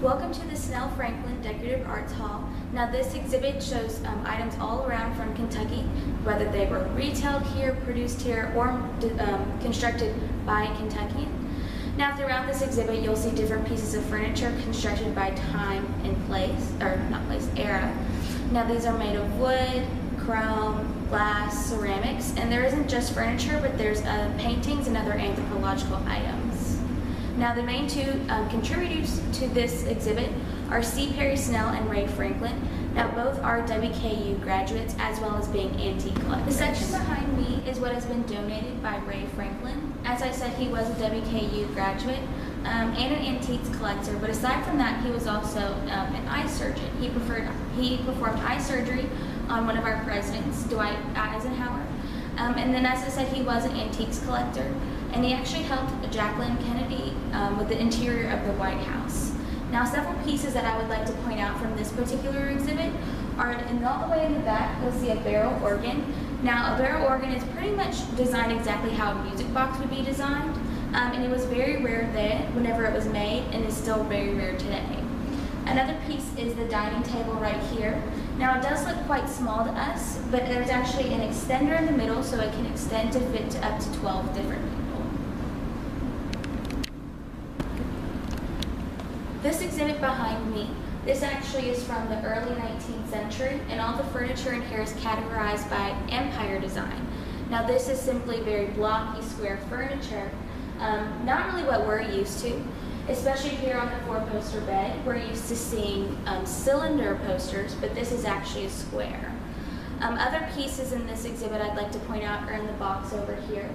Welcome to the Snell Franklin Decorative Arts Hall. Now this exhibit shows items all around from Kentucky, whether they were retailed here, produced here, or constructed by Kentuckians. Now throughout this exhibit you'll see different pieces of furniture constructed by time and place, or not place, era. Now these are made of wood, chrome, glass, ceramics, and there isn't just furniture, but there's paintings and other anthropological items. Now the main two contributors to this exhibit are C. Perry Snell and Ray Franklin. Now both are WKU graduates as well as being antique collectors. The section behind me is what has been donated by Ray Franklin. As I said, he was a WKU graduate and an antiques collector, but aside from that he was also an eye surgeon. He performed eye surgery on one of our presidents, Dwight Eisenhower. And then, as I said, he was an antiques collector, and he actually helped Jacqueline Kennedy with the interior of the White House. Now, several pieces that I would like to point out from this particular exhibit are, and all the way in the back, you'll see a barrel organ. Now, a barrel organ is pretty much designed exactly how a music box would be designed, and it was very rare then, whenever it was made, and is still very rare today. Another piece is the dining table right here. Now it does look quite small to us, but there's actually an extender in the middle so it can extend to fit to up to 12 different people. This exhibit behind me, this actually is from the early 19th century, and all the furniture in here is categorized by empire design. Now this is simply very blocky square furniture, not really what we're used to. Especially here on the four-poster bed, we're used to seeing cylinder posters, but this is actually a square. Other pieces in this exhibit I'd like to point out are in the box over here,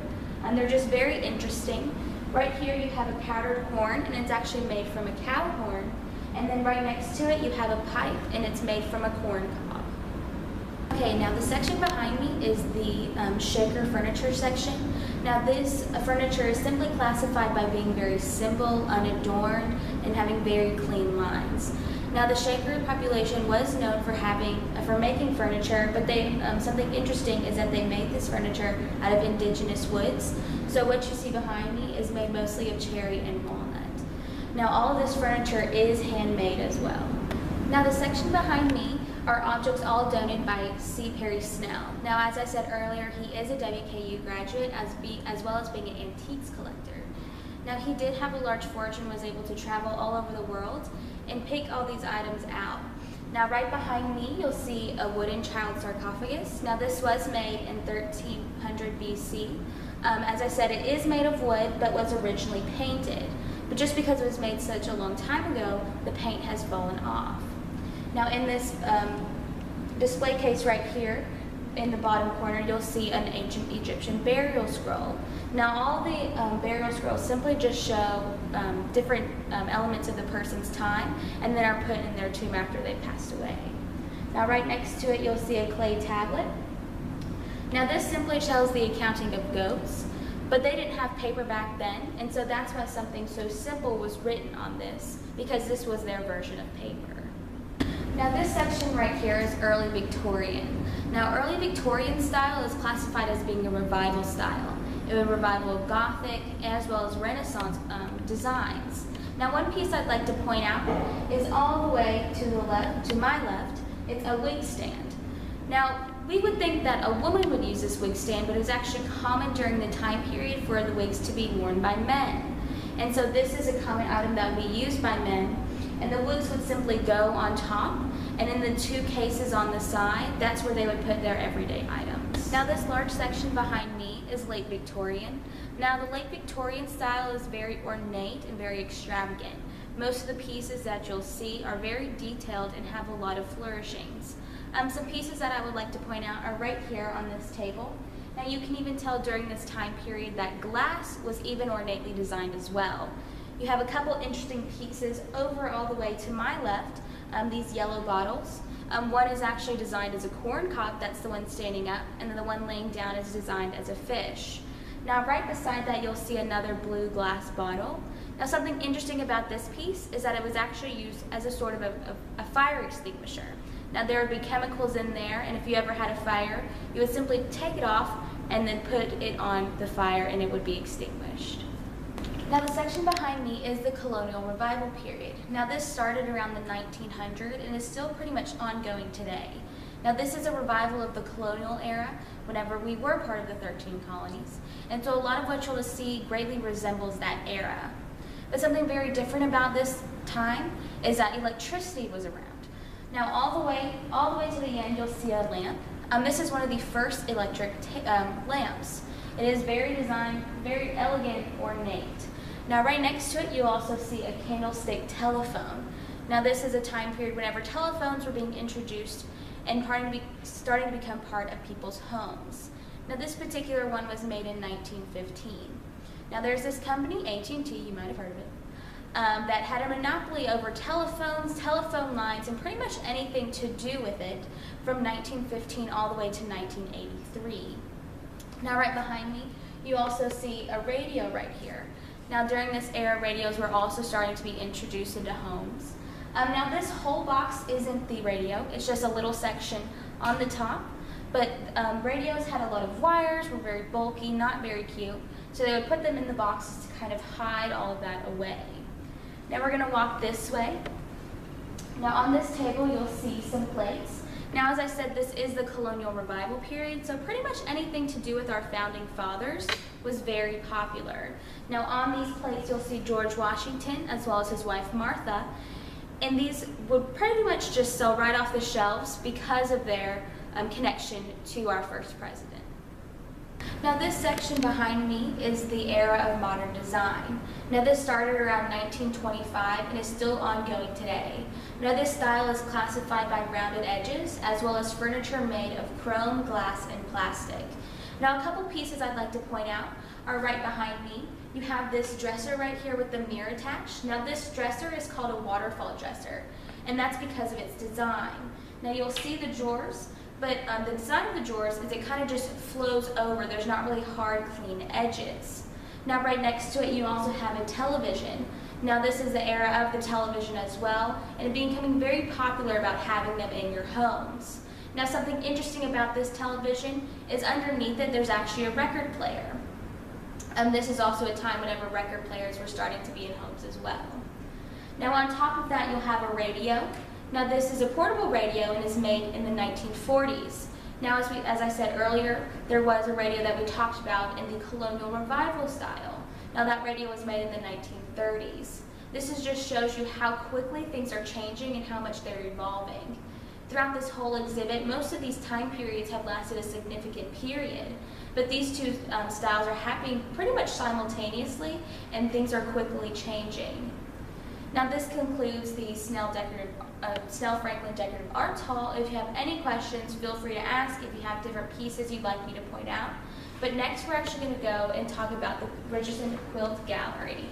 and they're just very interesting. Right here you have a powdered horn, and it's actually made from a cow horn, and then right next to it you have a pipe, and it's made from a corn cob. Okay, now the section behind me is the shaker furniture section. Now this furniture is simply classified by being very simple, unadorned, and having very clean lines. Now the Shaker population was known for making furniture, but something interesting is that they made this furniture out of indigenous woods. So what you see behind me is made mostly of cherry and walnut. Now all of this furniture is handmade as well. Now the section behind me are objects all donated by C. Perry Snell. Now, as I said earlier, he is a WKU graduate as well as being an antiques collector. Now, he did have a large fortune, was able to travel all over the world and pick all these items out. Now, right behind me, you'll see a wooden child sarcophagus. Now, this was made in 1300 BC. As I said, it is made of wood, but was originally painted. But just because it was made such a long time ago, the paint has fallen off. Now in this display case right here, in the bottom corner, you'll see an ancient Egyptian burial scroll. Now all the burial scrolls simply just show different elements of the person's time and then are put in their tomb after they passed away. Now right next to it, you'll see a clay tablet. Now this simply shows the accounting of goats, but they didn't have paper back then, and so that's why something so simple was written on this, because this was their version of paper. Now this section right here is early Victorian. Now early Victorian style is classified as being a revival style. It was a revival of Gothic as well as Renaissance designs. Now one piece I'd like to point out is all the way to the left, to my left, it's a wig stand. Now we would think that a woman would use this wig stand, but it was actually common during the time period for the wigs to be worn by men. And so this is a common item that would be used by men. And the wigs would simply go on top, and in the two cases on the side, that's where they would put their everyday items. Now this large section behind me is late Victorian. Now the late Victorian style is very ornate and very extravagant. Most of the pieces that you'll see are very detailed and have a lot of flourishings. Some pieces that I would like to point out are right here on this table. Now you can even tell during this time period that glass was even ornately designed as well. You have a couple interesting pieces over all the way to my left, these yellow bottles. One is actually designed as a corn cob, that's the one standing up, and then the one laying down is designed as a fish. Now right beside that you'll see another blue glass bottle. Now something interesting about this piece is that it was actually used as a sort of a fire extinguisher. Now there would be chemicals in there, and if you ever had a fire, you would simply take it off and then put it on the fire and it would be extinguished. Now the section behind me is the Colonial Revival period. Now this started around the 1900s and is still pretty much ongoing today. Now this is a revival of the colonial era whenever we were part of the 13 colonies. And so a lot of what you'll see greatly resembles that era. But something very different about this time is that electricity was around. Now all the way to the end you'll see a lamp. This is one of the first electric lamps. It is very designed, very elegant, ornate. Now right next to it you'll also see a candlestick telephone. Now this is a time period whenever telephones were being introduced and starting to become part of people's homes. Now this particular one was made in 1915. Now there's this company, AT&T, you might have heard of it, that had a monopoly over telephones, telephone lines, and pretty much anything to do with it from 1915 all the way to 1983. Now right behind me, you also see a radio right here. Now during this era, radios were also starting to be introduced into homes. Now this whole box isn't the radio, it's just a little section on the top, but radios had a lot of wires, were very bulky, not very cute, so they would put them in the boxes to kind of hide all of that away. Now we're going to walk this way. Now on this table you'll see some plates. Now as I said, this is the Colonial Revival period, so pretty much anything to do with our founding fathers was very popular. Now on these plates you'll see George Washington as well as his wife Martha, and these would pretty much just sell right off the shelves because of their connection to our first president. Now this section behind me is the era of modern design. Now this started around 1925 and is still ongoing today. Now this style is classified by rounded edges as well as furniture made of chrome, glass, and plastic. Now a couple pieces I'd like to point out are right behind me. You have this dresser right here with the mirror attached. Now this dresser is called a waterfall dresser, and that's because of its design. Now you'll see the drawers, but the design of the drawers is it kind of just flows over. There's not really hard, clean edges. Now right next to it you also have a television. Now this is the era of the television as well, and it becoming very popular about having them in your homes. Now something interesting about this television is underneath it there's actually a record player. This is also a time whenever record players were starting to be in homes as well. Now on top of that you'll have a radio. Now this is a portable radio and is made in the 1940s. Now as I said earlier, there was a radio that we talked about in the Colonial Revival style. Now that radio was made in the 1930s. This just shows you how quickly things are changing and how much they're evolving. Throughout this whole exhibit, most of these time periods have lasted a significant period, but these two styles are happening pretty much simultaneously and things are quickly changing. Now this concludes the Snell Franklin Decorative Arts Hall. If you have any questions, feel free to ask if you have different pieces you'd like me to point out. But next we're actually going to go and talk about the Richardson Quilt Gallery.